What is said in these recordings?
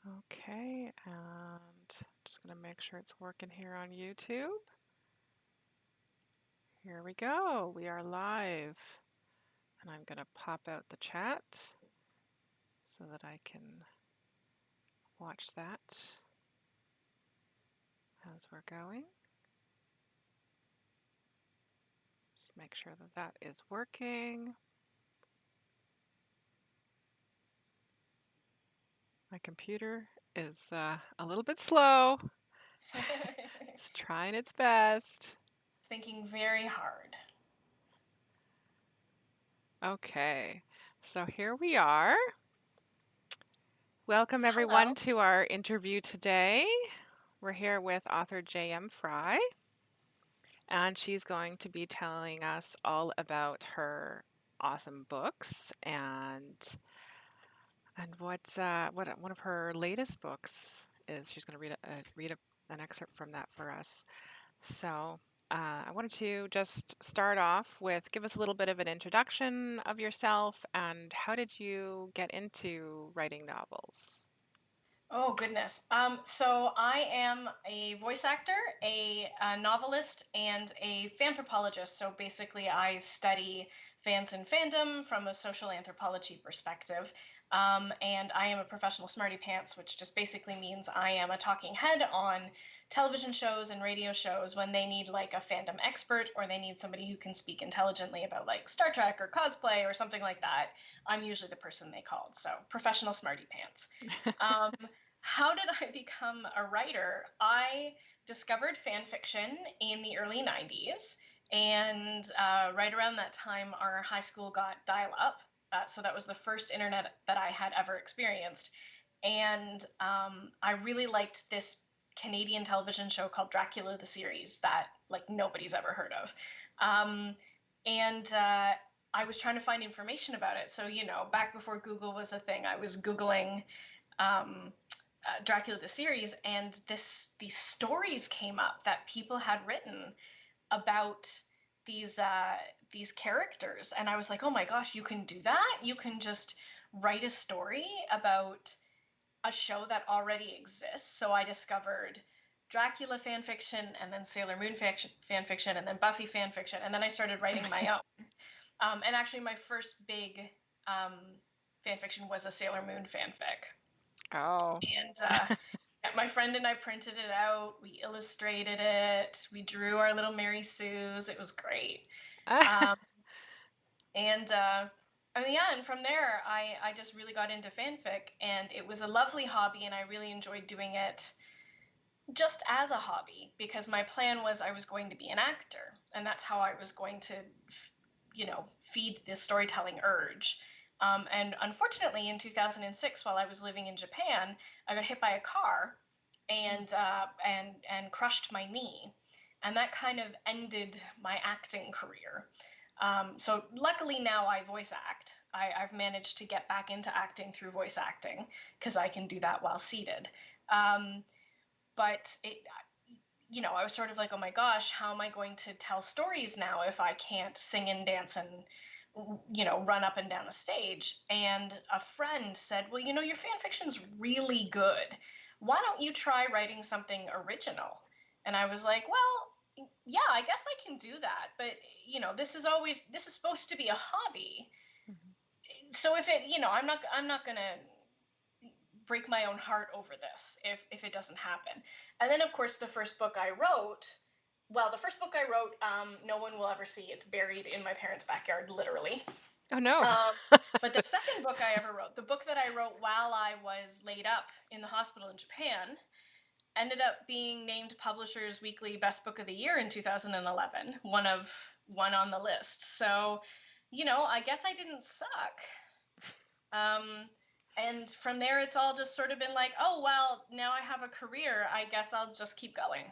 Okay, and just going to make sure it's working here on YouTube. Here we go. We are live. And I'm going to pop out the chat so that I can watch that as we're going. Just make sure that that is working. My computer is a little bit slow. It's trying its best. Thinking very hard. Okay, so here we are. Welcome everyone Hello. to our interview today. We're here with author J.M. Frey, and she's going to be telling us all about her awesome books and what one of her latest books is. She's going to an excerpt from that for us. So I wanted to just start off with give us a little bit of an introduction of yourself and how did you get into writing novels? Oh, goodness. So I am a voice actor, a novelist, and a fanthropologist. So basically, I study fans and fandom from a social anthropology perspective. And I am a professional smartypants, which just basically means I am a talking head on television shows and radio shows when they need like a fandom expert or they need somebody who can speak intelligently about like Star Trek or cosplay or something like that. I'm usually the person they called. So professional smartypants. Um, how did I become a writer? I discovered fan fiction in the early 90s. And right around that time, our high school got dial up. So that was the first internet that I had ever experienced. And I really liked this Canadian television show called Dracula the series that like nobody's ever heard of. Um, and I was trying to find information about it. So, back before Google was a thing, I was Googling um, Dracula the series, and these stories came up that people had written about these uh, these characters, and I was like, oh my gosh, you can do that! You can just write a story about a show that already exists. So I discovered Dracula fan fiction, and then Sailor Moon fan fiction, and then Buffy fan fiction, and then I started writing my own. And actually, my first big um, fan fiction was a Sailor Moon fanfic. Oh. And my friend and I printed it out. We illustrated it. We drew our little Mary Sue's. It was great. Um, and from there, I just really got into fanfic, and it was a lovely hobby, and I really enjoyed doing it just as a hobby because my plan was I was going to be an actor, and that's how I was going to, feed the storytelling urge. And unfortunately, in 2006, while I was living in Japan, I got hit by a car and crushed my knee, and that kind of ended my acting career. So luckily now I voice act. I've managed to get back into acting through voice acting because I can do that while seated. Um, but I was sort of like, oh my gosh, how am I going to tell stories now if I can't sing and dance and run up and down a stage? And a friend said, well, your fan fiction's really good. Why don't you try writing something original? And I was like, well, yeah, I guess I can do that, but this is supposed to be a hobby. So if I'm not gonna break my own heart over this if it doesn't happen. And then, of course, the first book I wrote, no one will ever see. It's buried in my parents' backyard, literally. Oh no. Um, but the second book I ever wrote, the book that I wrote while I was laid up in the hospital in Japan, ended up being named Publishers Weekly Best Book of the Year in 2011, one on the list. So, I guess I didn't suck. Um, and from there, it's all just sort of been like, oh, well, now I have a career. I guess I'll just keep going.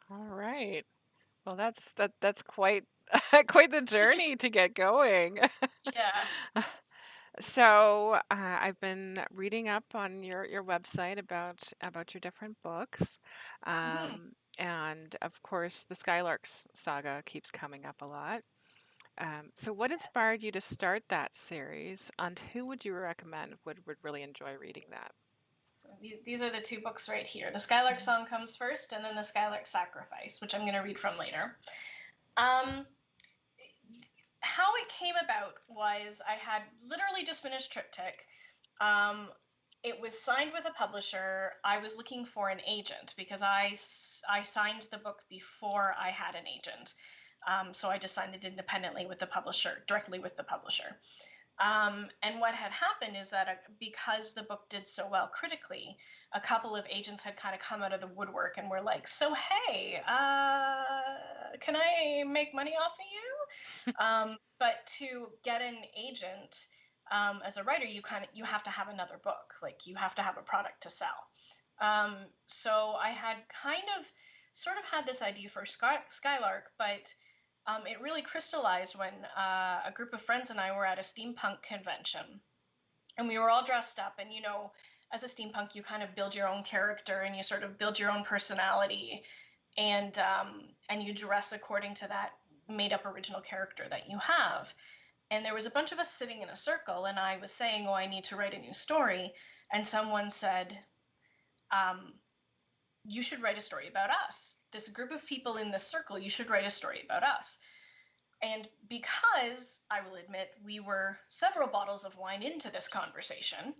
All right. Well, that's quite quite the journey to get going. Yeah. So, I've been reading up on your website about your different books. Hmm. And of course, the Skylarks Saga keeps coming up a lot. So what inspired you to start that series, and who would you recommend would really enjoy reading that? So these are the two books right here. The Skylark Mhm. Song comes first, and then the Skylark Sacrifice, which I'm going to read from later. Um, how it came about was I had literally just finished Triptych. Um, it was signed with a publisher. I was looking for an agent because I signed the book before I had an agent. So I just signed it independently with the publisher, directly with the publisher. And what had happened is that because the book did so well critically, a couple of agents had kind of come out of the woodwork and were like, "So hey, can I make money off of you?" But to get an agent as a writer, you have to have another book. Like you have to have a product to sell. So I had kind of sort of had this idea for Skylark, but it really crystallized when a group of friends and I were at a steampunk convention, and we were all dressed up. And as a steampunk, you kind of build your own character and you sort of build your own personality, and you dress according to that made up original character that you have. And there was a bunch of us sitting in a circle, and I was saying, "Oh, I need to write a new story," and someone said, um, "You should write a story about us. This group of people in this circle, you should write a story about us." And because I will admit we were several bottles of wine into this conversation,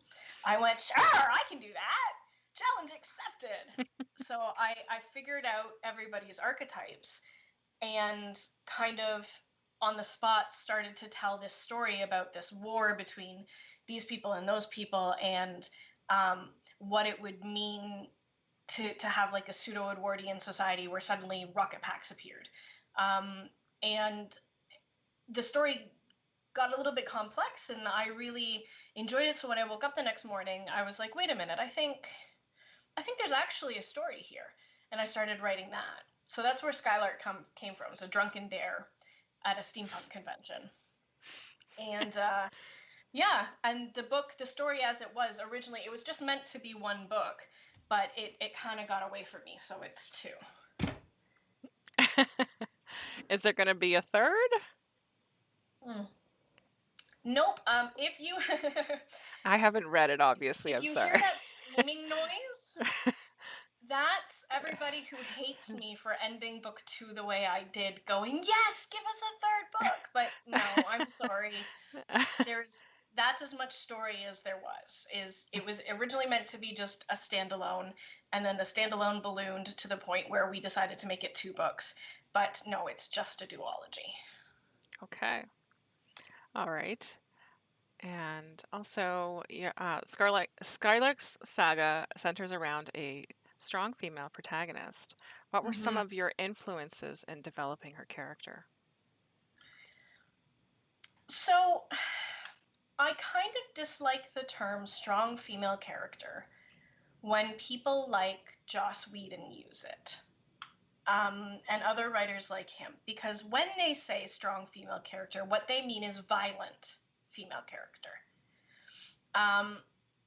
I went, "Sure, I can do that. Challenge accepted." So I figured out everybody's archetypes and kind of on the spot started to tell this story about this war between these people and those people, and what it would mean to have like a pseudo Edwardian society where suddenly rocket packs appeared. And the story got a little bit complex, and I really enjoyed it. So when I woke up the next morning, I was like, "Wait a minute, I think there's actually a story here." And I started writing that. So that's where Skylark came from. It's a drunken dare at a steampunk convention. And yeah, and the story as it was originally, it was just meant to be one book, but it kind of got away from me, so it's two. Is there going to be a third? Hmm. Nope. If you I haven't read it, obviously. if I'm you hear sorry. that screaming noise, that's everybody who hates me for ending book two the way I did, going, "Yes, give us a third book." But no, I'm sorry. There's That's as much story as there was. It was originally meant to be just a standalone, and then the standalone ballooned to the point where we decided to make it two books. But no, it's just a duology. Okay. All right. And also, yeah, Skylark's Saga centers around a strong female protagonist. What were some Hmm. of your influences in developing her character? So I kind of dislike the term strong female character when people like Joss Whedon use it, and other writers like him, because when they say strong female character, what they mean is violent female character. Um,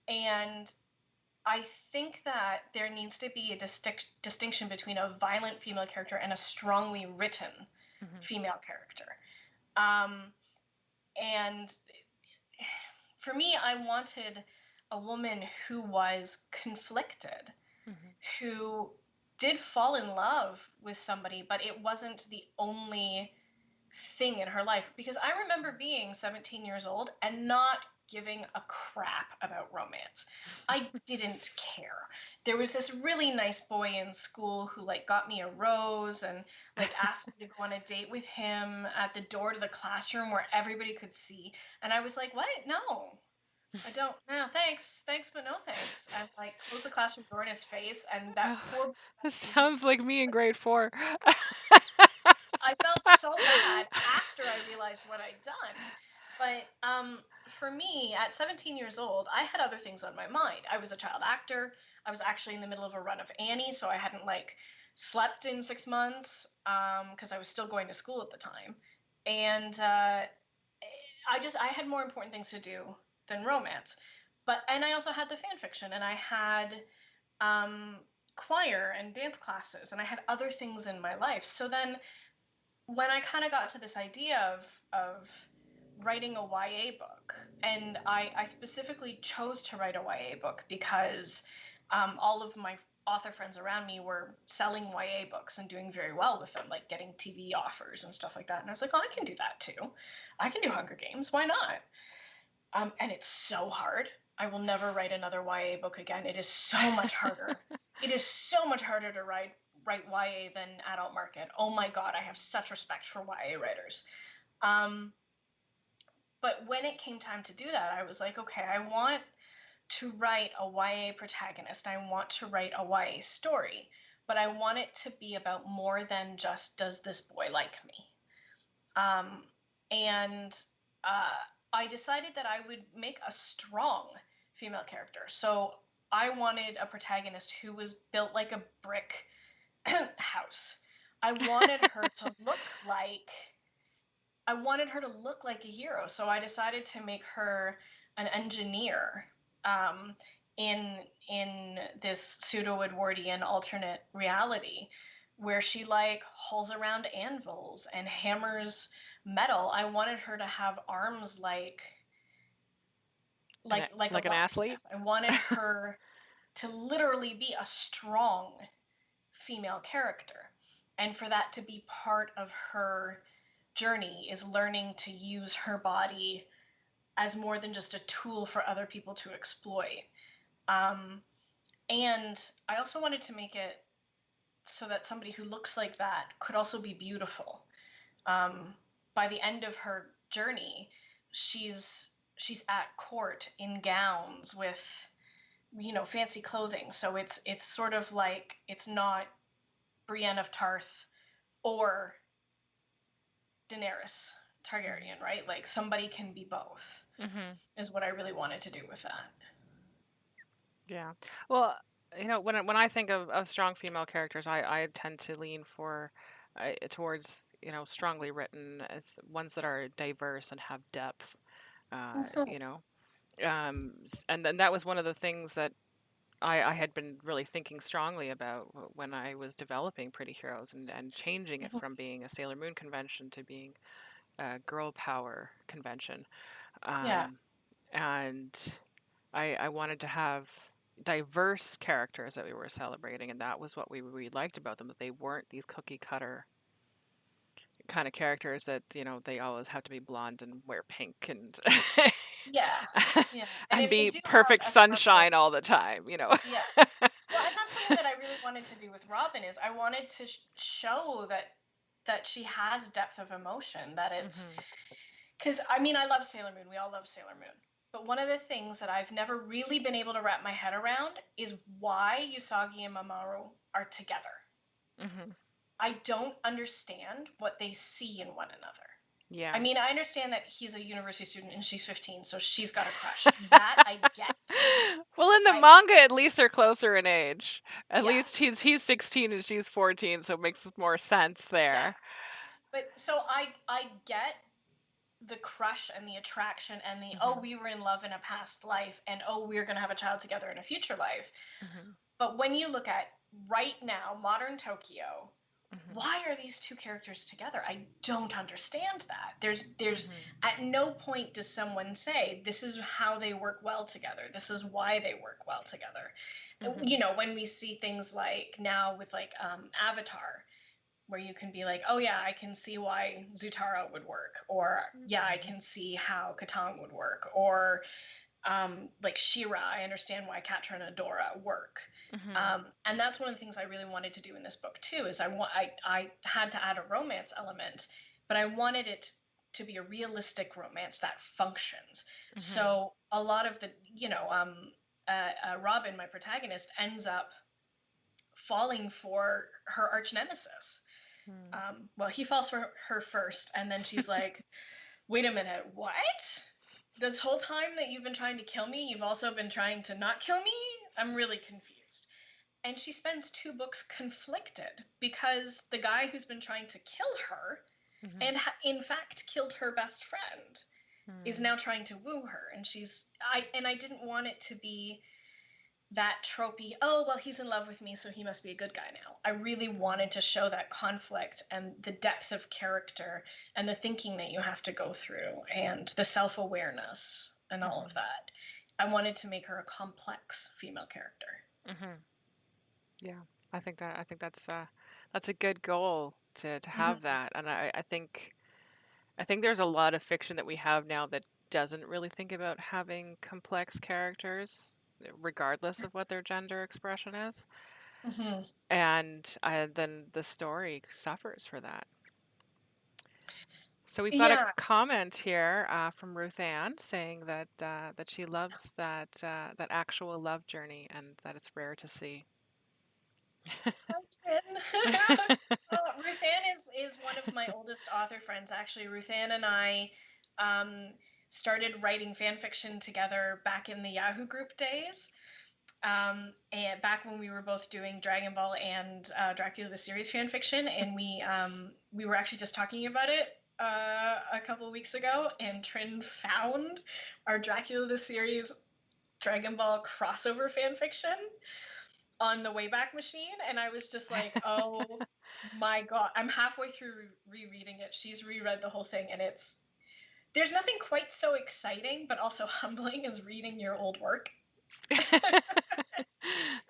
and I think that there needs to be a distinction between a violent female character and a strongly written Hmm. female character. Um, and for me, I wanted a woman who was conflicted, Hmm. who did fall in love with somebody, but it wasn't the only thing in her life. Because I remember being 17 years old and not giving a crap about romance. I didn't care. There was this really nice boy in school who like got me a rose and like asked me to go on a date with him at the door to the classroom where everybody could see. And I was like, "What? No. I don't. No, thanks, but no thanks." And like closed the classroom door in his face, and that Oh, poor this beast. sounds like me in grade four. I felt so bad after I realized what I'd done. But for me, at 17 years old, I had other things on my mind. I was a child actor. I was actually in the middle of a run of Annie, so I hadn't like slept in 6 months because I was still going to school at the time. And I had more important things to do than romance. And I also had the fan fiction, and I had choir and dance classes, and I had other things in my life. So then when I kind of got to this idea of writing a YA book, and I specifically chose to write a YA book because all of my author friends around me were selling YA books and doing very well with them, like getting TV offers and stuff like that. And I was like, oh, I can do that too. I can do Hunger Games. Why not? And it's so hard. I will never write another YA book again. It is so much harder. It is so much harder to write YA than adult market. Oh my God, I have such respect for YA writers. Um, but when it came time to do that, I was like, okay, I want to write a YA protagonist. I want to write a YA story, but I want it to be about more than just, does this boy like me? Um, and uh, I decided that I would make a strong female character. So I wanted a protagonist who was built like a brick house. I wanted her to look like I wanted her to look like a hero. So I decided to make her an engineer um, in this pseudo Edwardian alternate reality where she like hauls around anvils and hammers metal. I wanted her to have arms like a Like an athlete? blacksmith. I wanted her to literally be a strong female character. And for that to be part of her journey is learning to use her body as more than just a tool for other people to exploit. Um, and I also wanted to make it so that somebody who looks like that could also be beautiful. Um, by the end of her journey, she's at court in gowns with fancy clothing. So it's sort of like it's not Brienne of Tarth or Daenerys Targaryen, right? Like somebody can be both, Mm-hmm. is what I really wanted to do with that. Yeah. Well, when I think of strong female characters, I tend to lean towards, strongly written as ones that are diverse and have depth. You know, and then that was one of the things that I had been really thinking strongly about when I was developing Pretty Heroes and changing it from being a Sailor Moon convention to being a girl power convention. Yeah, Um, and I wanted to have diverse characters that we were celebrating, and that was what we really liked about them, that they weren't these cookie cutter kind of characters that, they always have to be blonde and wear pink and yeah, yeah. And and if they be do perfect have Robin, sunshine all the time. yeah. Well, and that's something that I really wanted to do with Robin is I wanted to show that she has depth of emotion, that it's Hmm. because I mean I love Sailor Moon. We all love Sailor Moon. But one of the things that I've never really been able to wrap my head around is why Usagi and Mamoru are together. Hmm. I don't understand what they see in one another. I Yeah. mean, I understand that he's a university student and she's 15, so she's got a crush. That I get. Well, in the I manga, at least they're closer in age. At Yeah, least he's 16 and she's 14, so it makes more sense yeah. there. But so I get the crush and the attraction and the oh Hmm. we were in love in a past life and oh we're going to have a child together in a future life. Hmm. But when you look at right now modern Tokyo, Hmm. why are these two characters together? I don't understand that. There's Hmm. at no point does someone say this is how they work well together. This is why they work well together. Hmm. When we see things like now with like Avatar, where you can be like, oh yeah, I can see why Zutara would work, or yeah, I Hmm. can see how Katang would work, or like Shira, I understand why Katra and Adora work. Hmm. And that's one of the things I really wanted to do in this book too. Is I had to add a romance element, but I wanted it to be a realistic romance that functions. Hmm. So a lot of the Robin, my protagonist, ends up falling for her arch nemesis. Hmm. Well, he falls for her first, and then she's like, wait a minute, what? This whole time that you've been trying to kill me, you've also been trying to not kill me? I'm really confused. And she spends two books conflicted because the guy who's been trying to kill her Hmm. and in fact killed her best friend is Hmm. now trying to woo her. And I didn't want it to be that tropey, oh, well, he's in love with me, so he must be a good guy now. I really wanted to show that conflict and the depth of character and the thinking that you have to go through and the self-awareness and all of Mm-hmm. that. I wanted to make her a complex female character. Mm-hmm. Yeah, I think that's a good goal to have Mm-hmm. that, and I think there's a lot of fiction that we have now that doesn't really think about having complex characters, regardless of what their gender expression is, Mm-hmm. and then the story suffers for that. So we've got a Yeah, comment here from Ruth Ann saying that she loves that actual love journey and that it's rare to see. Ruth Ann is one of my oldest author friends. Actually, Ruth Ann and I um, started writing fan fiction together back in the Yahoo group days. And back when we were both doing Dragon Ball and Dracula the series fan fiction, and we were actually just talking about it a couple of weeks ago, and Trin found our Dracula the series Dragon Ball crossover fan fiction on the Wayback Machine, and I was just like, oh my god! I'm halfway through rereading it. She's reread the whole thing, and there's nothing quite so exciting, but also humbling as reading your old work.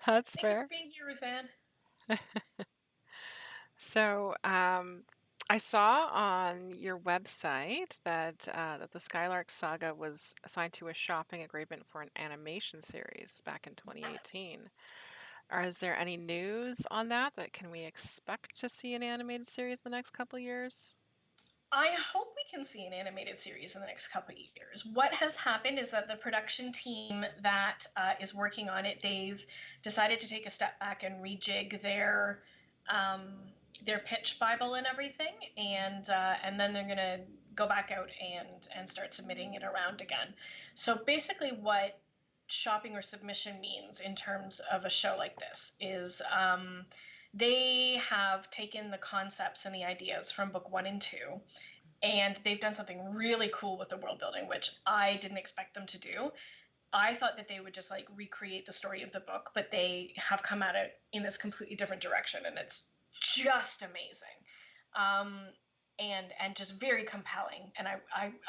That's Thank you for fair. being here, Ruth Ann. So, I saw on your website that the Skylarks Saga was assigned to a shopping agreement for an animation series back in Yes. 2018. Is there any news on that? That can we expect to see an animated series the next couple years? I hope we can see an animated series in the next couple of years. What has happened is that the production team that is working on it, they've decided to take a step back and rejig um, their pitch bible and everything, and then they're gonna go back out and start submitting it around again. So basically, what shopping or submission means in terms of a show like this is they have taken the concepts and the ideas from book 1 and 2, and they've done something really cool with the world building, which I didn't expect them to do. I thought that they would just like recreate the story of the book, but they have come at it in this completely different direction, and it's just amazing, um, and just very compelling. And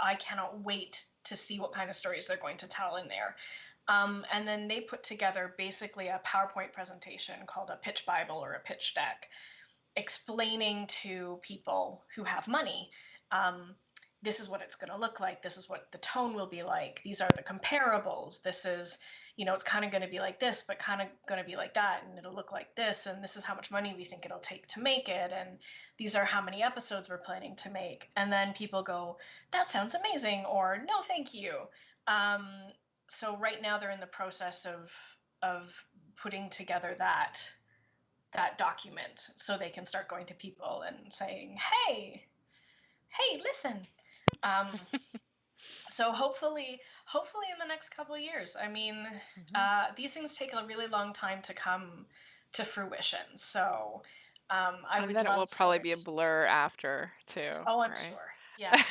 I cannot wait to see what kind of stories they're going to tell in there. And then they put together basically a PowerPoint presentation called a pitch Bible or a pitch deck, explaining to people who have money, um, this is what it's going to look like. This is what the tone will be like. These are the comparables. This is, it's kind of going to be like this, but kind of going to be like that. And it'll look like this. And this is how much money we think it'll take to make it. And these are how many episodes we're planning to make. And then people go, that sounds amazing. Or no, thank you. Um, so right now they're in the process of putting together that document so they can start going to people and saying, hey, listen. Um, so hopefully in the next couple of years. I mean, Hmm. these things take a really long time to come to fruition. So I And would then it will love probably for be a it. blur after too, Oh, I'm right? sure. Yeah.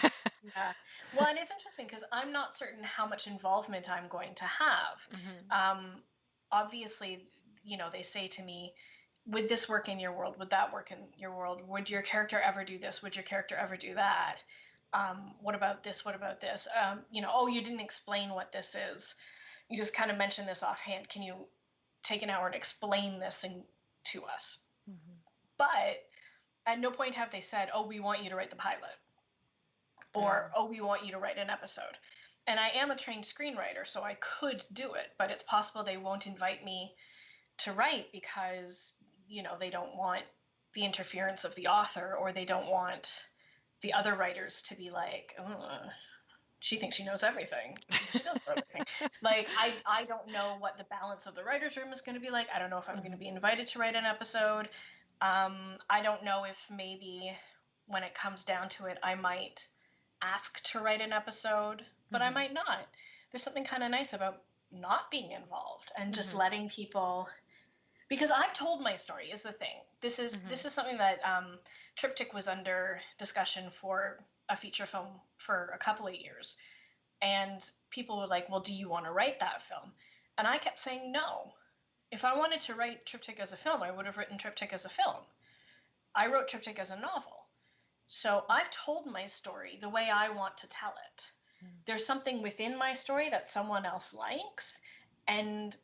Yeah. Well, and it's interesting because I'm not certain how much involvement I'm going to have. Hmm. Um, obviously, they say to me, would this work in your world? Would that work in your world? Would your character ever do this? Would your character ever do that? What about this? What about this? Oh, you didn't explain what this is. You just kind of mentioned this offhand. Can you take an hour and explain this to us? Hmm. But at no point have they said, oh, we want you to write the pilot, Yeah. or oh, we want you to write an episode. And I am a trained screenwriter, so I could do it, but it's possible they won't invite me to write because they don't want the interference of the author, or they don't want the other writers to be like, she thinks she knows everything. She doesn't know everything. Like, I don't know what the balance of the writers room is going to be like. I don't know if I'm going to Hmm. be invited to write an episode. I don't know if maybe when it comes down to it, I might ask to write an episode, but I Hmm. might not. There's something kind of nice about not being involved and just Hmm. letting people, because I've told my story is the thing. This is Hmm. this is something that Triptych was under discussion for a feature film for a couple of years, and people were like, "Well, do you want to write that film?" And I kept saying no. If I wanted to write Triptych as a film, I would have written Triptych as a film. I wrote Triptych as a novel. So I've told my story the way I want to tell it. Mm. There's something within my story that someone else likes, and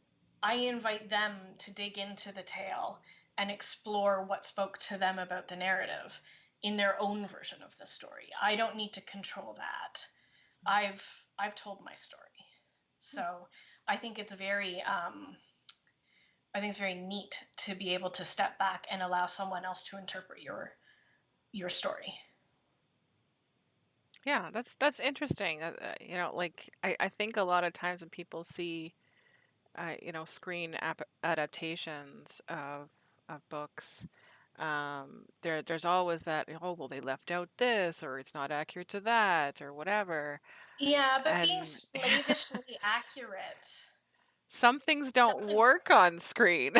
I invite them to dig into the tale and explore what spoke to them about the narrative in their own version of the story. I don't need to control that. I've told my story. So I think it's very I think it's very neat to be able to step back and allow someone else to interpret your story. Yeah, that's interesting. Like I think a lot of times when people see, screen adaptations of books, there's always that, oh, well, they left out this, or it's not accurate to that, or whatever. Yeah, but being And slavishly accurate some things don't doesn't work on screen.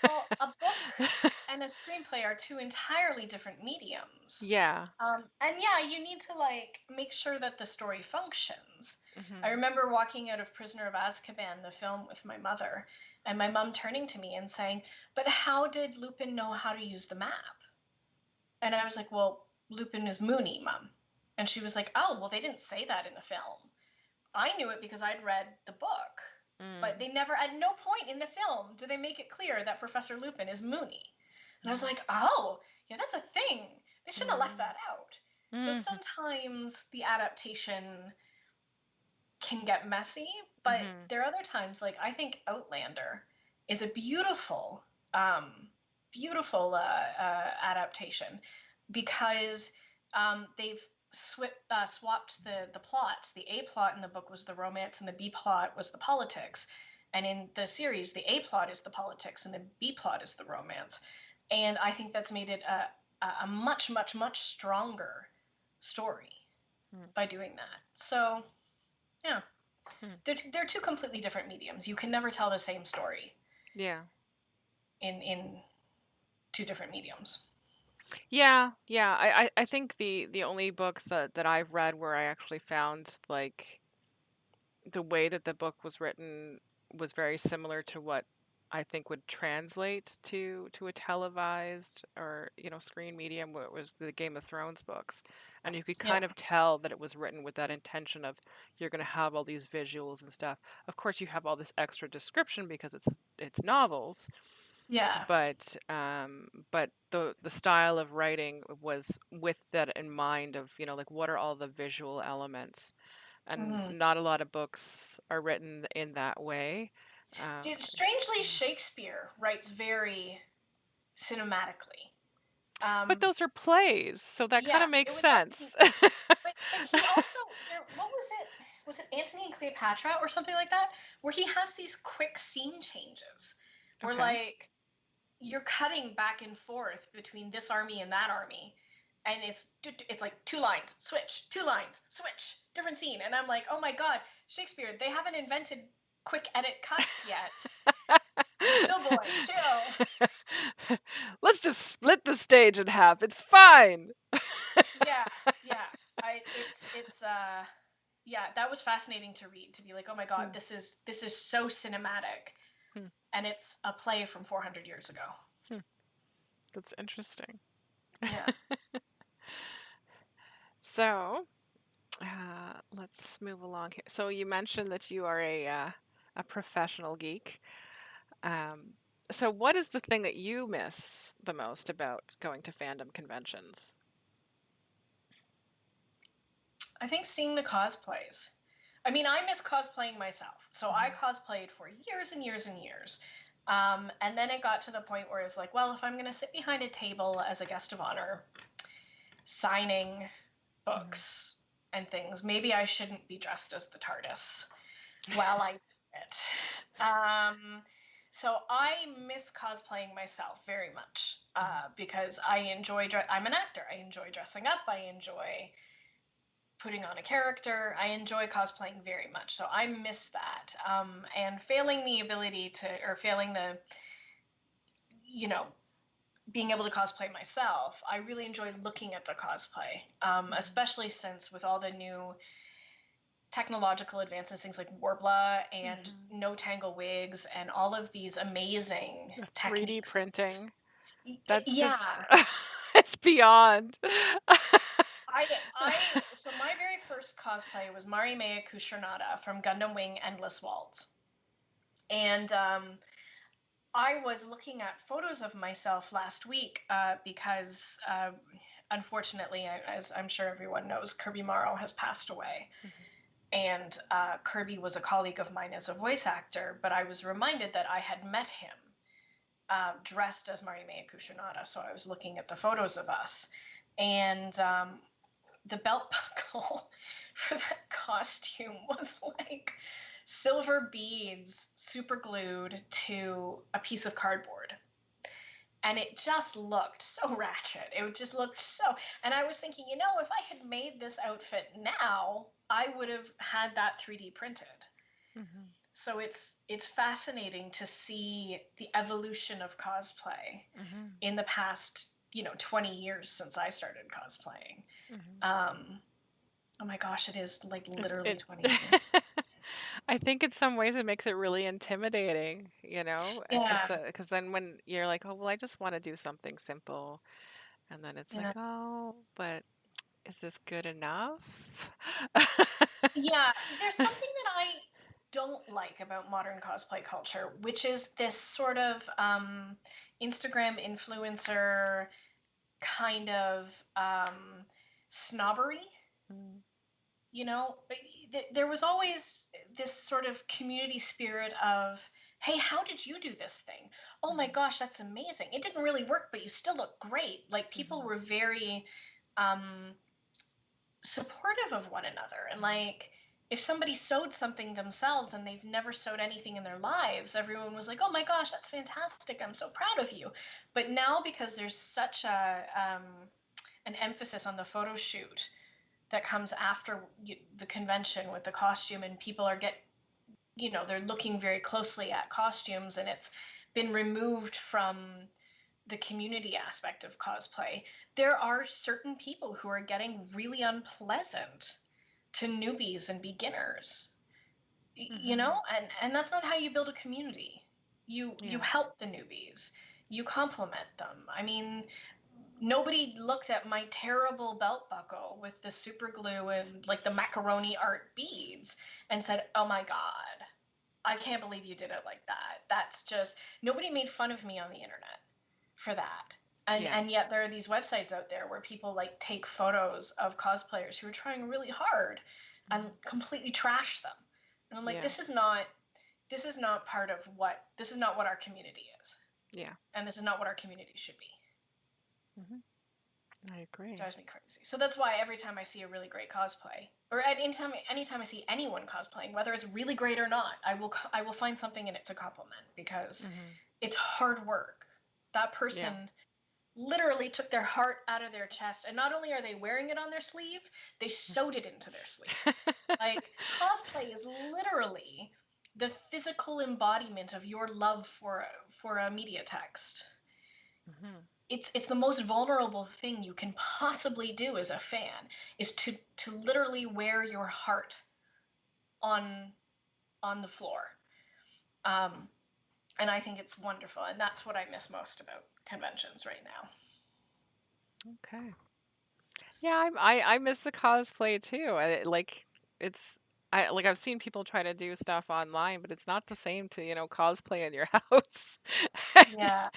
well, a book and a screenplay are two entirely different mediums. Yeah. And yeah, you need to like make sure that the story functions. I Hmm. remember walking out of Prisoner of Azkaban, the film, with my mother, and my mom turning to me and saying, "But how did Lupin know how to use the map?" And I was like, "Well, Lupin is Moony, Mom." And she was like, "Oh, well, they didn't say that in the film." I knew it because I'd read the book, but Mm. they never, at no point in the film, do they make it clear that Professor Lupin is Moony. And I was Mm. like, oh, yeah, that's a thing. They shouldn't have left Mm. that out. So Mm. sometimes the adaptation can get messy, but Hmm. there are other times, like I think Outlander is a beautiful, beautiful adaptation because they've swapped the plots. The A plot in the book was the romance, and the B plot was the politics. And in the series, the A plot is the politics, and the B plot is the romance. And I think that's made it a much, much, much stronger story Mm. by doing that. So yeah, Mm. they're two completely different mediums. You can never tell the same story Yeah. in two different mediums. Yeah, yeah. I think the only books that I've read where I actually found like the way that the book was written was very similar to what I think would translate to a televised or, screen medium, what was the Game of Thrones books. And you could Yeah, kind of tell that it was written with that intention of you're going to have all these visuals and stuff. Of course, you have all this extra description because it's novels, yeah, but the style of writing was with that in mind of, like what are all the visual elements, and mm-hmm. not a lot of books are written in that way. Uh, Dude, strangely, Shakespeare writes very cinematically. but Um, those are plays, so that kind yeah, of makes it was that sense. but he also what was it? Was it Antony and Cleopatra or something like that? Where he has these quick scene changes, where Okay. like you're cutting back and forth between this army and that army, and it's like two lines switch, two lines switch, different scene, and I'm like, oh my god, Shakespeare, they haven't invented quick edit cuts yet. Chill, boy, chill. Let's just split the stage in half. It's fine. Yeah, yeah. It's yeah, that was fascinating to read, to be like, oh my god, Hmm. this is so cinematic, Hmm. and it's a play from 400 years ago. Hmm. That's interesting. Yeah. So, let's move along here. So you mentioned that you are a professional geek. Um, so what is the thing that you miss the most about going to fandom conventions? I think seeing the cosplays. I mean, I miss cosplaying myself. So I Hmm. cosplayed for years and years and years. And then it got to the point where it's like, well, if I'm going to sit behind a table as a guest of honor, signing Hmm. books and things, maybe I shouldn't be dressed as the TARDIS while I do it. So I miss cosplaying myself very much because I enjoy, I'm an actor. I enjoy dressing up. I enjoy putting on a character. I enjoy cosplaying very much. So I miss that. And failing the ability to, or failing the, you know, being able to cosplay myself, I really enjoy looking at the cosplay, Hmm. especially since with all the new technological advances, things like Warbler and Hmm. no tangle wigs and all of these amazing The 3D techniques. printing. That's just, Yeah, it's beyond. so my very first cosplay was Marimea Kushernada from Gundam Wing Endless Waltz. And I was looking at photos of myself last week because, unfortunately, as I'm sure everyone knows, Kirby Morrow has passed away. And Kirby was a colleague of mine as a voice actor, but I was reminded that I had met him dressed as Marimea Kushernada. So I was looking at the photos of us. And the belt buckle for that costume was like silver beads super glued to a piece of cardboard. And it just looked so ratchet. It just looked so. And I was thinking, if I had made this outfit now, I would have had that 3D printed. Hmm. So it's fascinating to see the evolution of cosplay Hmm. in the past, 20 years since I started cosplaying. Hmm. Um, oh my gosh, it is like It's literally it. 20 years. I think in some ways it makes it really intimidating, Yeah, because then when you're like, oh well, I just want to do something simple, and then it's like, yeah. oh, but is this good enough? Yeah, there's something that I don't like about modern cosplay culture, which is this sort of Instagram influencer kind of snobbery. Mm, There was always this sort of community spirit of, hey, how did you do this thing? Oh my mhm, gosh, that's amazing. It didn't really work, but you still look great. Like people mhm, were very um, supportive of one another. And mhm, like, if somebody sewed something themselves and they've never sewed anything in their lives, everyone was like, oh my gosh, that's fantastic. I'm so proud of you. But now, because there's such an emphasis on the photo shoot that comes after the convention with the costume, and people are they're looking very closely at costumes, and it's been removed from the community aspect of cosplay. There are certain people who are getting really unpleasant to newbies and beginners, mhm. and that's not how you build a community. You Yeah. help the newbies, you compliment them. I mean, nobody looked at my terrible belt buckle with the super glue and like the macaroni art beads and said, oh my god, I can't believe you did it like that. That's just, nobody made fun of me on the internet for that. and Yeah. and yet there are these websites out there where people like take photos of cosplayers who are trying really hard and Mhm. completely trash them. And I'm like, Yeah. this is not this is not what our community is, Yeah. and this is not what our community should be. Mhm. I agree. Drives me crazy. So that's why every time I see a really great cosplay, or at anytime I see anyone cosplaying, whether it's really great or not, I will find something in it to compliment, because Mhm. it's hard work. That Yeah. person literally took their heart out of their chest, and not only are they wearing it on their sleeve, they sewed it into their sleeve. Like, cosplay is literally the physical embodiment of your love for a media text. Mhm. It's the most vulnerable thing you can possibly do as a fan, is to literally wear your heart on on the floor. Um, and I think it's wonderful, and that's what I miss most about conventions right now. Okay. Yeah, I miss the cosplay too. It's I've seen people try to do stuff online, but it's not the same to, cosplay in your house. And Yeah,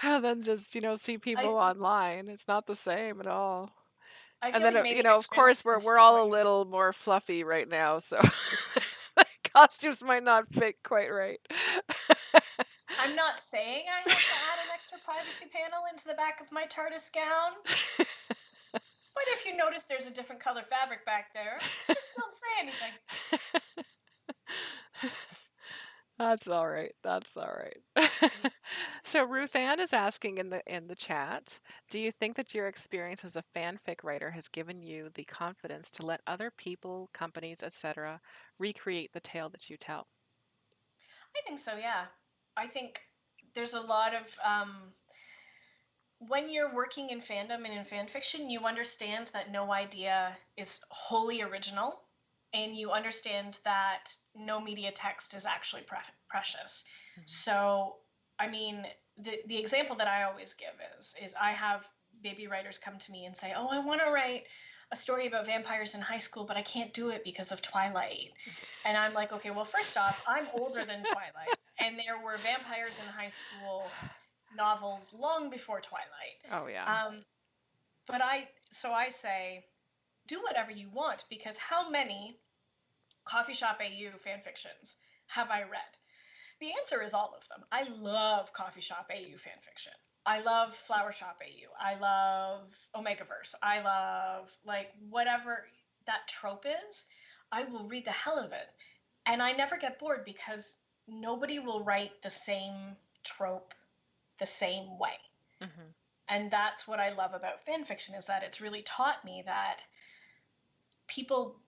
and then just, see I people online. It's not the same at all. I And feel then, like maybe of next year course, we'll we're sew all a it. little more fluffy right now, so costumes might not fit quite right. I'm not saying I have to add an extra privacy panel into the back of my TARDIS gown, but if you notice there's a different color fabric back there, just don't say anything. That's all right. That's all right. So Ruth Ann is asking in the chat, do you think that your experience as a fanfic writer has given you the confidence to let other people, companies, etc., recreate the tale that you tell? I think so, yeah. I think there's a lot of when you're working in fandom and in fan fiction, you understand that no idea is wholly original. and you understand that no media text is actually precious. Mm-hmm. So, I mean, the example that I always give is I have baby writers come to me and say, "Oh, I want to write a story about vampires in high school, but I can't do it because of Twilight." And I'm like, "Okay, well, first off, I'm older than Twilight, and there were vampires in high school novels long before Twilight." Oh yeah. Um, but I say, do whatever you want, because how many Coffee Shop AU fan fictions have I read? The answer is all of them. I love Coffee Shop AU fan fiction. I love Flower Shop AU. I love Omegaverse. I love, like, whatever that trope is, I will read the hell of it. And I never get bored because nobody will write the same trope the same way. Mm-hmm. And that's what I love about fan fiction, is that it's really taught me that people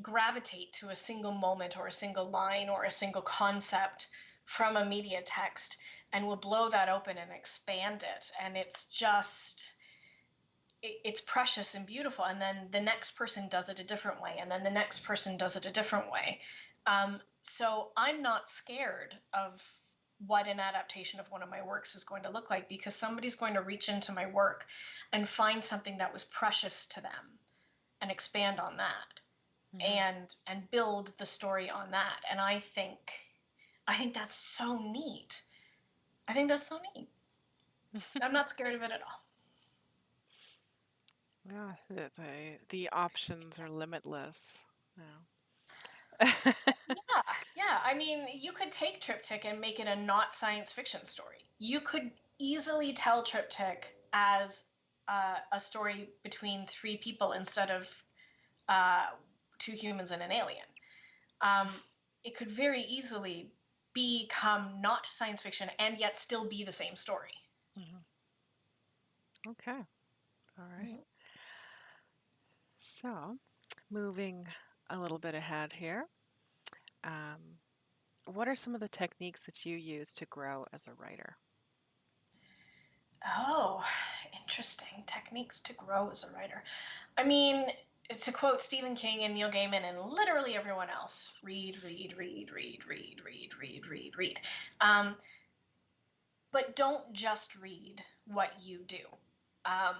gravitate to a single moment or a single line or a single concept from a media text and will blow that open and expand it. And it's just, it's precious and beautiful. And then the next person does it a different way. And then the next person does it a different way. So I'm not scared of what an adaptation of one of my works is going to look like, because somebody's going to reach into my work and find something that was precious to them and expand on that, Mm-hmm. and build the story on that. And I think that's so neat. I think that's so neat. I'm not scared of it at all. Yeah, the options are limitless. Yeah. Yeah, yeah. I mean, you could take Triptych and make it a not science fiction story. You could easily tell Triptych as a story between three people instead of uh, two humans and an alien. Um, it could very easily become not science fiction and yet still be the same story. Mm-hmm. Okay. All right. Mhm. So, moving a little bit ahead here, um, what are some of the techniques that you use to grow as a writer? Oh, interesting. Techniques to grow as a writer. I mean, to quote Stephen King and Neil Gaiman and literally everyone else, read, read, read, read, read, read, read, read, read. Um, but don't just read what you do. Um,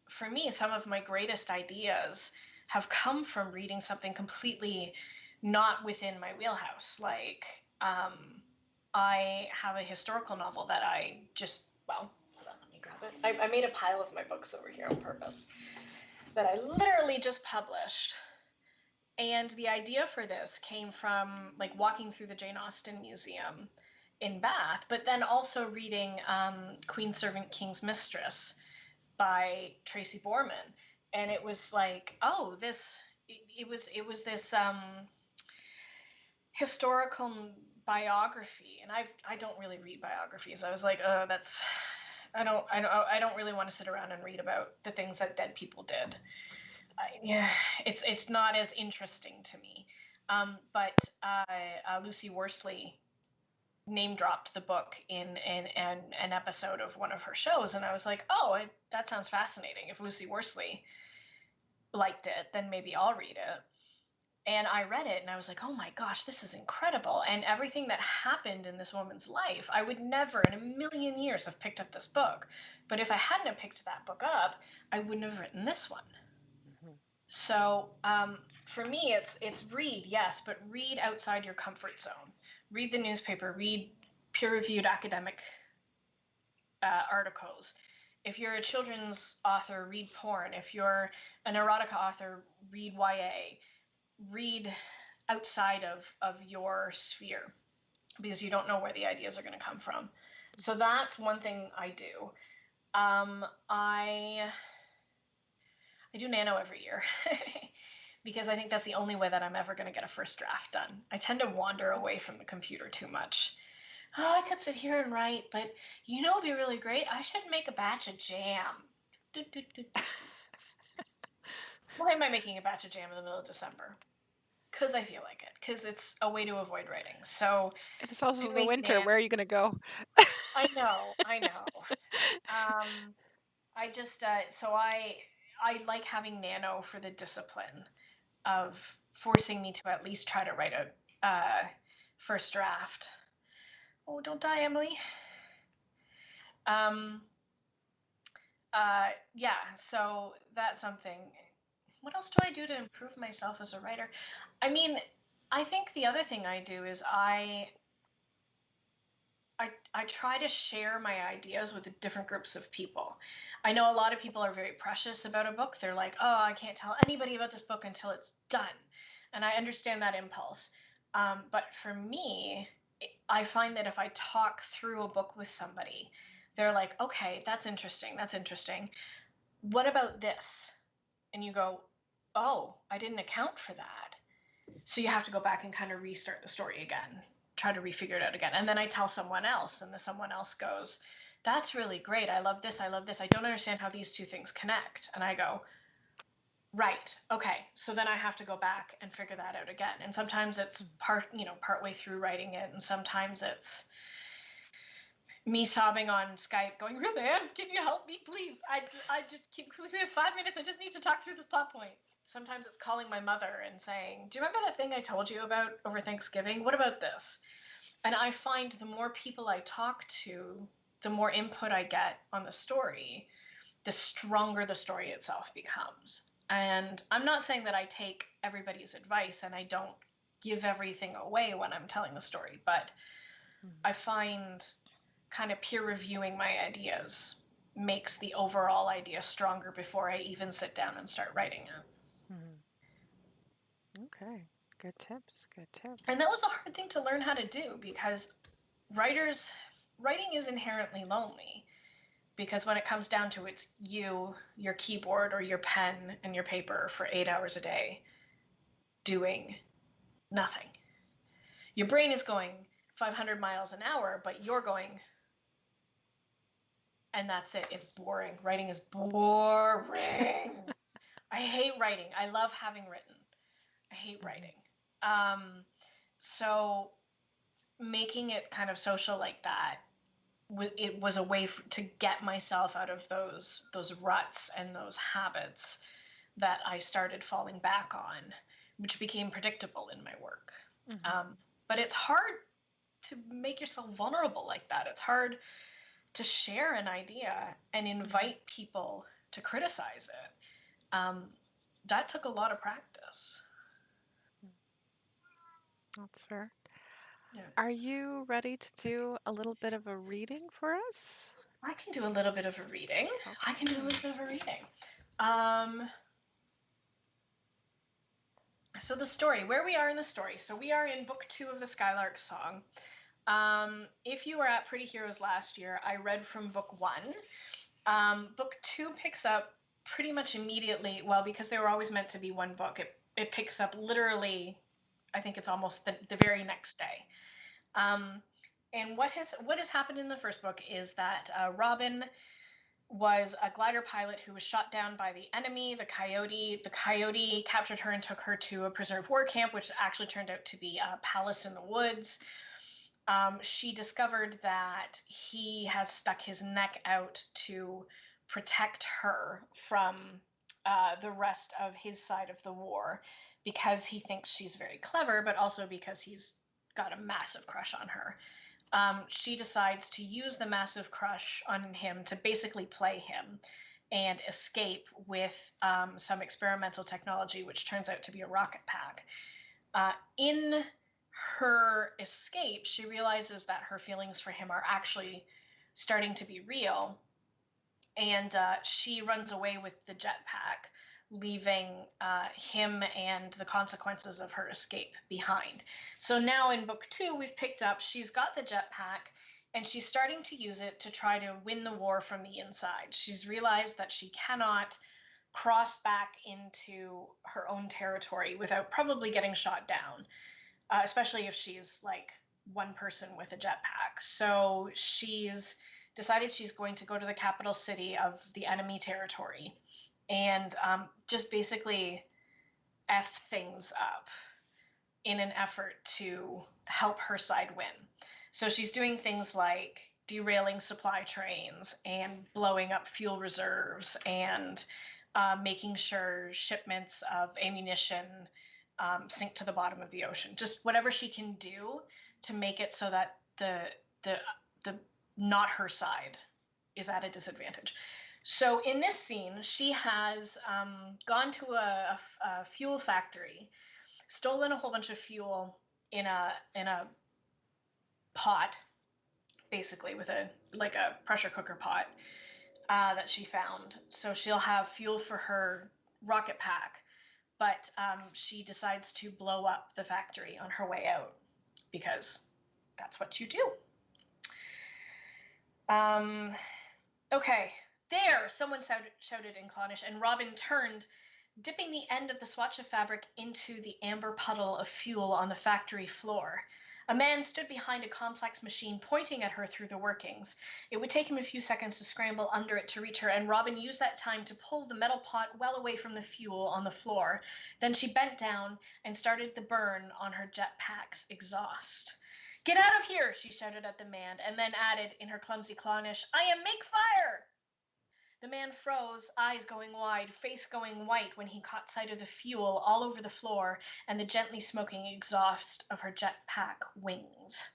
for me, some of my greatest ideas have come from reading something completely not within my wheelhouse. Like, I have a historical novel that I just, well, hold on, let me grab it. I made a pile of my books over here on purpose that I literally just published. And the idea for this came from, like, walking through the Jane Austen Museum in Bath, but then also reading Queen's Servant, King's Mistress by Tracy Borman. And it was like, oh, it was this historical biography. And I don't really read biographies. I was like, oh, that's, I don't really want to sit around and read about the things that dead people did. Yeah, it's not as interesting to me. But Lucy Worsley name dropped the book in an episode of one of her shows, and I was like, oh, that sounds fascinating. If Lucy Worsley liked it, then maybe I'll read it. And I read it, and I was like, oh my gosh, this is incredible. And everything that happened in this woman's life, I would never in a million years have picked up this book. But if I hadn't have picked that book up, I wouldn't have written this one. Mm-hmm. So for me, it's read, yes, but read outside your comfort zone. Read the newspaper. Read peer-reviewed academic articles. If you're a children's author, read porn. If you're an erotica author, read YA. Read outside of your sphere, because you don't know where the ideas are going to come from. So that's one thing I do. I do Nano every year because I think that's the only way that I'm ever going to get a first draft done. I tend to wander away from the computer too much. Oh, I could sit here and write, but it'd be really great. I should make a batch of jam. Do, do, do, do. Why am I making a batch of jam in the middle of December? Because I feel like it. Because it's a way to avoid writing. So And it's also the doing winter. Nan, Where are you going to go? I know. I just so I like having Nano for the discipline of forcing me to at least try to write a first draft. Oh, don't die, Emily. Yeah, so that's something. What else do I do to improve myself as a writer? I mean, I think the other thing I do is I try to share my ideas with different groups of people. I know a lot of people are very precious about a book. They're like, oh, I can't tell anybody about this book until it's done. And I understand that impulse. But for me, I find that if I talk through a book with somebody, they're like, okay, that's interesting. That's interesting. What about this? And you go, oh, I didn't account for that. So you have to go back and kind of restart the story again, try to refigure it out again. And then I tell someone else, and the someone else goes, that's really great. I love this. I love this. I don't understand how these two things connect. And I go, right. Okay. So then I have to go back and figure that out again. And sometimes it's partway through writing it. And sometimes it's me sobbing on Skype going, Roseanne, can you help me, please? I just we have 5 minutes. I just need to talk through this plot point. Sometimes it's calling my mother and saying, do you remember that thing I told you about over Thanksgiving? What about this? And I find the more people I talk to, the more input I get on the story, the stronger the story itself becomes. And I'm not saying that I take everybody's advice and I don't give everything away when I'm telling the story, but I find kind of peer reviewing my ideas makes the overall idea stronger before I even sit down and start writing it. Okay, good tips, good tips. And that was a hard thing to learn how to do because writing is inherently lonely, because when it comes down to it's you, your keyboard or your pen and your paper for 8 hours a day doing nothing. Your brain is going 500 miles an hour, but you're going, and that's it. It's boring. Writing is boring. I hate writing. I love having written. I hate writing. So making it kind of social like that, it was a way to get myself out of those ruts and those habits that I started falling back on, which became predictable in my work. But it's hard to make yourself vulnerable like that. It's hard to share an idea and invite people to criticize it. That took a lot of practice. That's fair. Yeah. Are you ready to do a little bit of a reading for us? I can do a little bit of a reading. Okay. I can do a little bit of a reading. So the story, where we are in the story. So we are in book 2 of the Skylarks Song. If you were at Pretty Heroes last year, I read from book 1. Book 2 picks up pretty much immediately. Well, because they were always meant to be one book, it picks up literally, I think it's almost the very next day. And what has happened in the first book is that Robin was a glider pilot who was shot down by the enemy, the Coyote. The Coyote captured her and took her to a prisoner of war camp, which actually turned out to be a palace in the woods. She discovered that he has stuck his neck out to protect her from the rest of his side of the war, because he thinks she's very clever, but also because he's got a massive crush on her. She decides to use the massive crush on him to basically play him and escape with some experimental technology, which turns out to be a rocket pack. In her escape, she realizes that her feelings for him are actually starting to be real, and she runs away with the jetpack, leaving him and the consequences of her escape behind. So now in book 2, we've picked up, she's got the jetpack and she's starting to use it to try to win the war from the inside. She's realized that she cannot cross back into her own territory without probably getting shot down, especially if she's like one person with a jetpack. So she's decided she's going to go to the capital city of the enemy territory and just basically F things up in an effort to help her side win. So she's doing things like derailing supply trains and blowing up fuel reserves and making sure shipments of ammunition sink to the bottom of the ocean. Just whatever she can do to make it so that the not her side is at a disadvantage. So in this scene, she has gone to a fuel factory, stolen a whole bunch of fuel in a pot, basically with a pressure cooker pot that she found. So she'll have fuel for her rocket pack, but she decides to blow up the factory on her way out because that's what you do. Okay, there, someone shouted in Clonish, and Robin turned, dipping the end of the swatch of fabric into the amber puddle of fuel on the factory floor. A man stood behind a complex machine, pointing at her through the workings. It would take him a few seconds to scramble under it to reach her, and Robin used that time to pull the metal pot well away from the fuel on the floor. Then she bent down and started the burn on her jetpack's exhaust. "Get out of here," she shouted at the man, and then added in her clumsy Clonish, "I am make fire!" The man froze, eyes going wide, face going white when he caught sight of the fuel all over the floor and the gently smoking exhaust of her jetpack wings.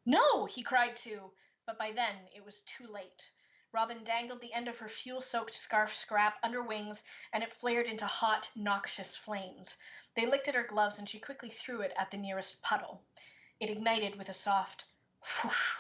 "No!" he cried too, but by then it was too late. Robin dangled the end of her fuel-soaked scarf scrap under wings, and it flared into hot, noxious flames. They licked at her gloves, and she quickly threw it at the nearest puddle. It ignited with a soft whoosh.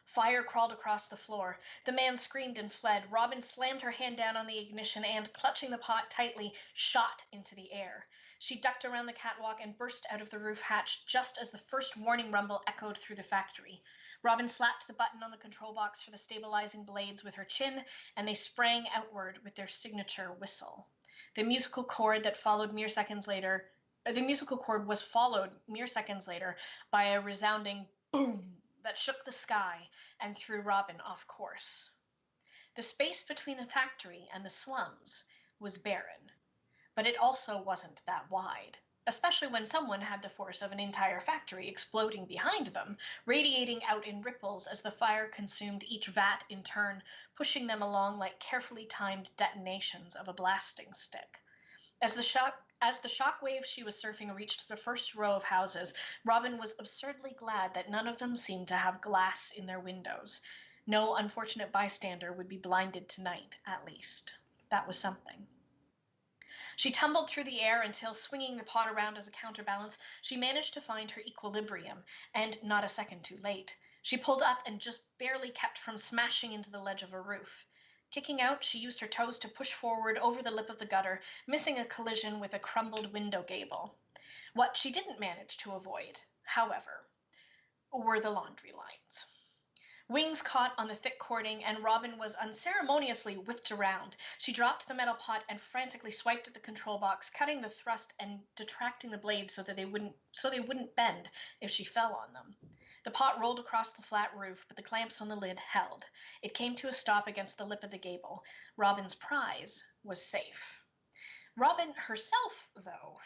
Fire crawled across the floor. The man screamed and fled. Robin slammed her hand down on the ignition and, clutching the pot tightly, shot into the air. She ducked around the catwalk and burst out of the roof hatch just as the first warning rumble echoed through the factory. Robin slapped the button on the control box for the stabilizing blades with her chin, and they sprang outward with their signature whistle. The musical chord was followed mere seconds later by a resounding boom that shook the sky and threw Robin off course. The space between the factory and the slums was barren, but it also wasn't that wide, especially when someone had the force of an entire factory exploding behind them, radiating out in ripples as the fire consumed each vat in turn, pushing them along like carefully timed detonations of a blasting stick. As the shock wave she was surfing reached the first row of houses, Robin was absurdly glad that none of them seemed to have glass in their windows. No unfortunate bystander would be blinded tonight, at least. That was something. She tumbled through the air until, swinging the pot around as a counterbalance, she managed to find her equilibrium, and not a second too late. She pulled up and just barely kept from smashing into the ledge of a roof. Kicking out, she used her toes to push forward over the lip of the gutter, missing a collision with a crumbled window gable. What she didn't manage to avoid, however, were the laundry lines. Wings caught on the thick cording, and Robin was unceremoniously whipped around. She dropped the metal pot and frantically swiped at the control box, cutting the thrust and detracting the blades so they wouldn't bend if she fell on them. The pot rolled across the flat roof, but the clamps on the lid held. It came to a stop against the lip of the gable. Robin's prize was safe. Robin herself, though,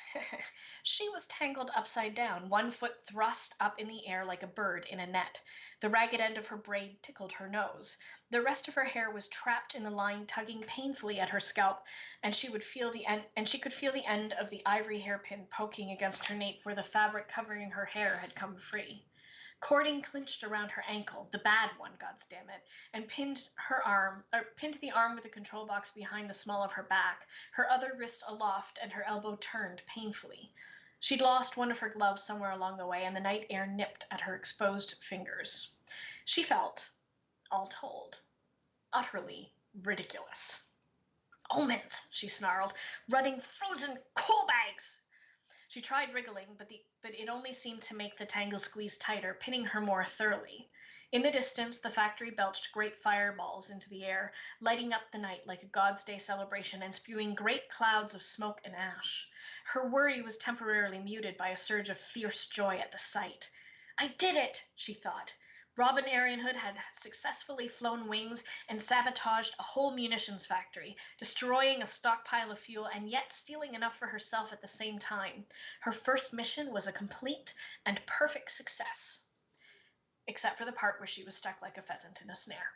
she was tangled upside down, one foot thrust up in the air like a bird in a net. The ragged end of her braid tickled her nose. The rest of her hair was trapped in the line, tugging painfully at her scalp, and she could feel the end of the ivory hairpin poking against her nape where the fabric covering her hair had come free. Cording clinched around her ankle, the bad one, goddammit, and pinned the arm with the control box behind the small of her back, her other wrist aloft and her elbow turned painfully. She'd lost one of her gloves somewhere along the way, and the night air nipped at her exposed fingers. She felt, all told, utterly ridiculous. "Omens," she snarled, "running frozen coal bags!" She tried wriggling, but it only seemed to make the tangle squeeze tighter, pinning her more thoroughly. In the distance, the factory belched great fireballs into the air, lighting up the night like a God's Day celebration and spewing great clouds of smoke and ash. Her worry was temporarily muted by a surge of fierce joy at the sight. "I did it," she thought. Robin Arianhood had successfully flown wings and sabotaged a whole munitions factory, destroying a stockpile of fuel and yet stealing enough for herself at the same time. Her first mission was a complete and perfect success, except for the part where she was stuck like a pheasant in a snare.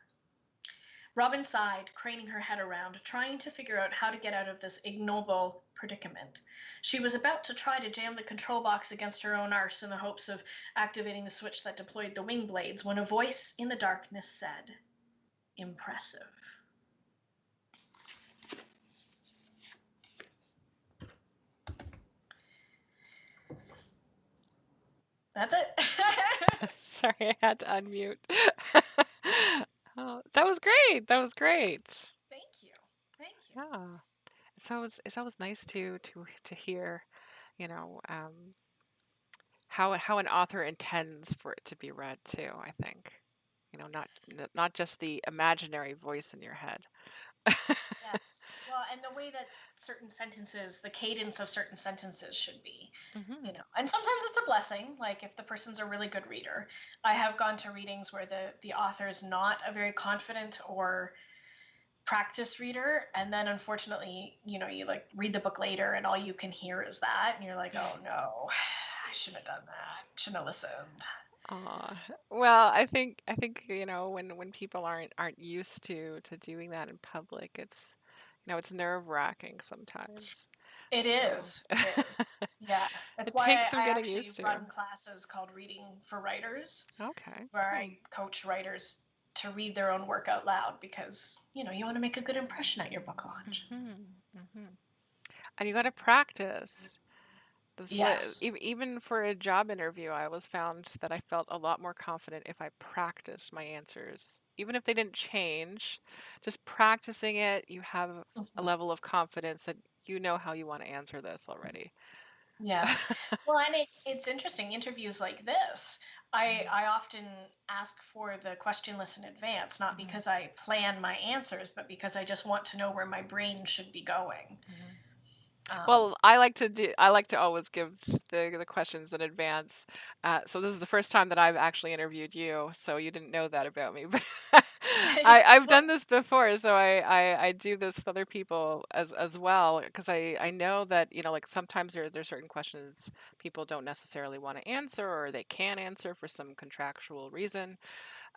Robin sighed, craning her head around, trying to figure out how to get out of this ignoble predicament. She was about to try to jam the control box against her own arse in the hopes of activating the switch that deployed the wing blades when a voice in the darkness said, "Impressive." That's it. Sorry, I had to unmute. Oh, that was great. That was great. Thank you. Thank you. Yeah. It's always nice to hear, you know, how an author intends for it to be read too, I think. Not just the imaginary voice in your head. Yes. Well, and the way that certain sentences, the cadence of certain sentences should be, Hmm. And sometimes it's a blessing, like if the person's a really good reader. I have gone to readings where the author is not a very confident or practiced reader, and then unfortunately, you like read the book later and all you can hear is that, and you're like, "Oh no, I shouldn't have done that. Shouldn't have listened." Aw. Well, I think, when people aren't used to doing that in public, it's nerve-wracking sometimes. It So is. It is. Yeah. That's it why takes some I getting actually used to. run classes called Reading for Writers, Okay, where cool. I coach writers to read their own work out loud because, you want to make a good impression at your book launch. Hmm. Hmm. And you got to practice. Yes. Even for a job interview, I always found that I felt a lot more confident if I practiced my answers. Even if they didn't change, just practicing it, you have a Mhm. level of confidence that you know how you want to answer this already. Yeah. Well, and it's interesting interviews like this. I often ask for the question list in advance, not Mhm. because I plan my answers, but because I just want to know where my brain should be going. Mhm. Um, Well, I like to always give the questions in advance. So this is the first time that I've actually interviewed you, so you didn't know that about me. But I've well, done this before, so I do this with other people as well, because I know that, like sometimes there's certain questions people don't necessarily want to answer or they can't answer for some contractual reason.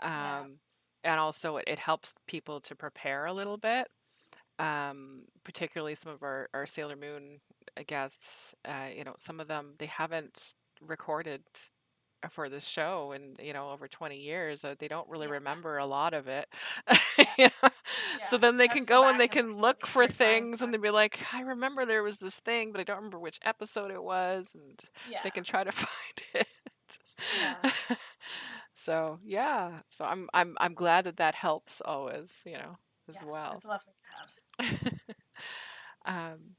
yeah, Um, and also it helps people to prepare a little bit, particularly some of our Sailor Moon guests. Some of them they haven't recorded for this show in over 20 years. They don't really yeah, remember a lot of it. yeah, You know? So yeah. then they Have can to go go and they back and can like look take for your time. things and they'd be like, I remember there was this thing, but I don't remember which episode it was, and they Yeah, can try to find it. yeah, So yeah, so I'm glad that helps always, as yes. well. It's lovely to have. Um,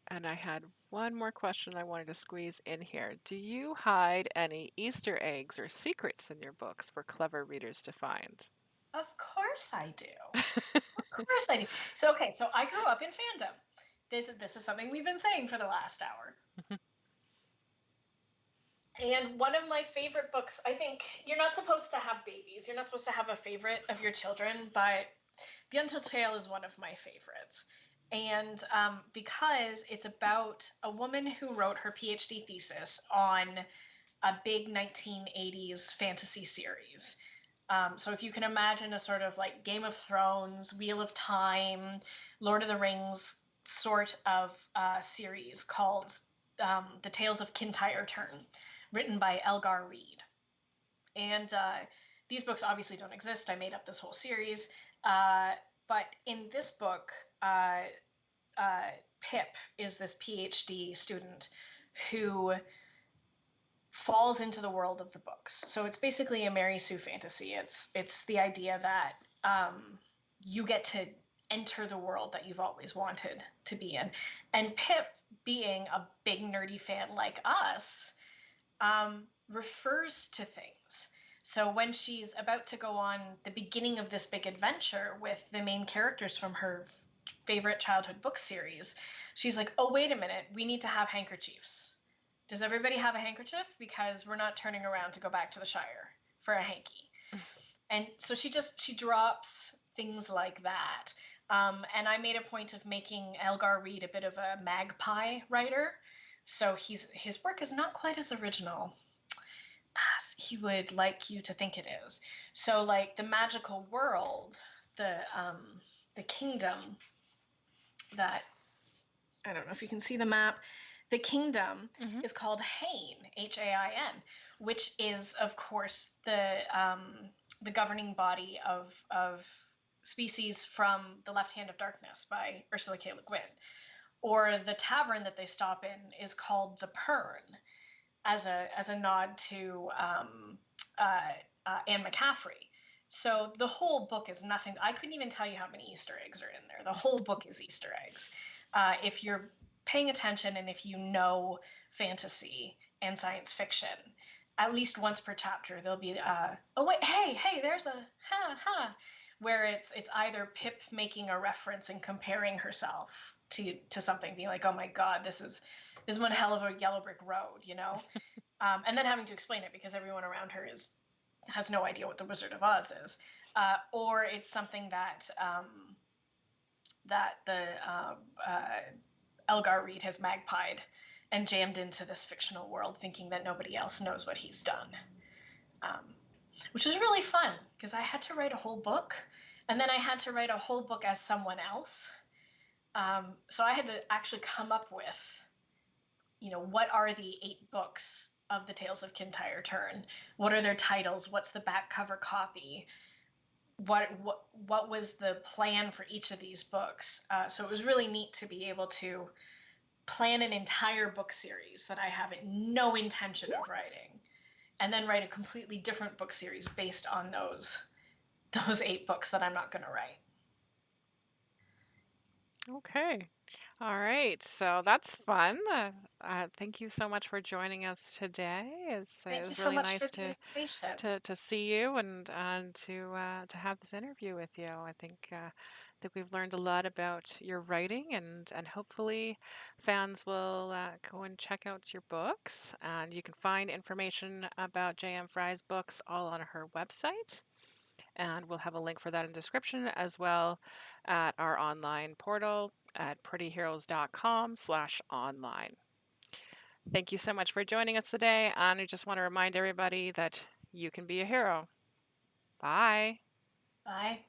and I had one more question I wanted to squeeze in here. Do you hide any Easter eggs or secrets in your books for clever readers to find? Of course I do. Of course I do. So okay, so I grew up in fandom. This is something we've been saying for the last hour. And one of my favorite books, I think you're not supposed to have babies. You're not supposed to have a favorite of your children, but The Untold Tale is one of my favorites. And because it's about a woman who wrote her PhD thesis on a big 1980s fantasy series. So if you can imagine a sort of like Game of Thrones, Wheel of Time, Lord of the Rings sort of series called The Tales of Kintyre Turn, written by Elgar Reed. And these books obviously don't exist. I made up this whole series. Uh, but in this book, uh, Pip is this PhD student who falls into the world of the books. So it's basically a Mary Sue fantasy. It's the idea that you get to enter the world that you've always wanted to be in. And Pip, being a big nerdy fan like us, refers to things. So when she's about to go on the beginning of this big adventure with the main characters from her favorite childhood book series, she's like, "Oh, wait a minute, we need to have handkerchiefs. Does everybody have a handkerchief? Because we're not turning around to go back to the Shire for a hanky." And so she drops things like that. And I made a point of making Elgar Reed a bit of a magpie writer. So his work is not quite as original as he would like you to think it is. So like the magical world the kingdom that, I don't know if you can see the map. The kingdom Hmm. is called Hain, Hain, which is, of course, the governing body of Species from The Left Hand of Darkness by Ursula K. Le Guin. Or the tavern that they stop in is called the Pern, as a nod to Anne McCaffrey. So the whole book is nothing. I couldn't even tell you how many Easter eggs are in there. The whole book is Easter eggs. If you're paying attention and if you know fantasy and science fiction, at least once per chapter there'll be oh wait, hey, there's a where it's either Pip making a reference and comparing herself to something, being like, oh my god, this is one hell of a yellow brick road, you know, and then having to explain it because everyone around her has no idea what the Wizard of Oz is, or it's something that the Elgar Reed has magpied and jammed into this fictional world, thinking that nobody else knows what he's done, um, which is really fun because I had to write a whole book, and then I had to write a whole book as someone else. So I had to actually come up with, what are the 8 books of the Tales of Kintyre Turn? What are their titles? What's the back cover copy? What was the plan for each of these books? So it was really neat to be able to plan an entire book series that I have no intention of writing, and then write a completely different book series based on those 8 books that I'm not going to write. Okay. All right. So that's fun. Thank you so much for joining us today. It Thank you was so really much nice for the invitation. to see you and to have this interview with you. I think we've learned a lot about your writing, and hopefully fans will go and check out your books. And you can find information about J.M. Frye's books all on her website. And we'll have a link for that in the description as well at our online portal at prettyheroes.com/online. Thank you so much for joining us today. And I just want to remind everybody that you can be a hero. Bye. Bye.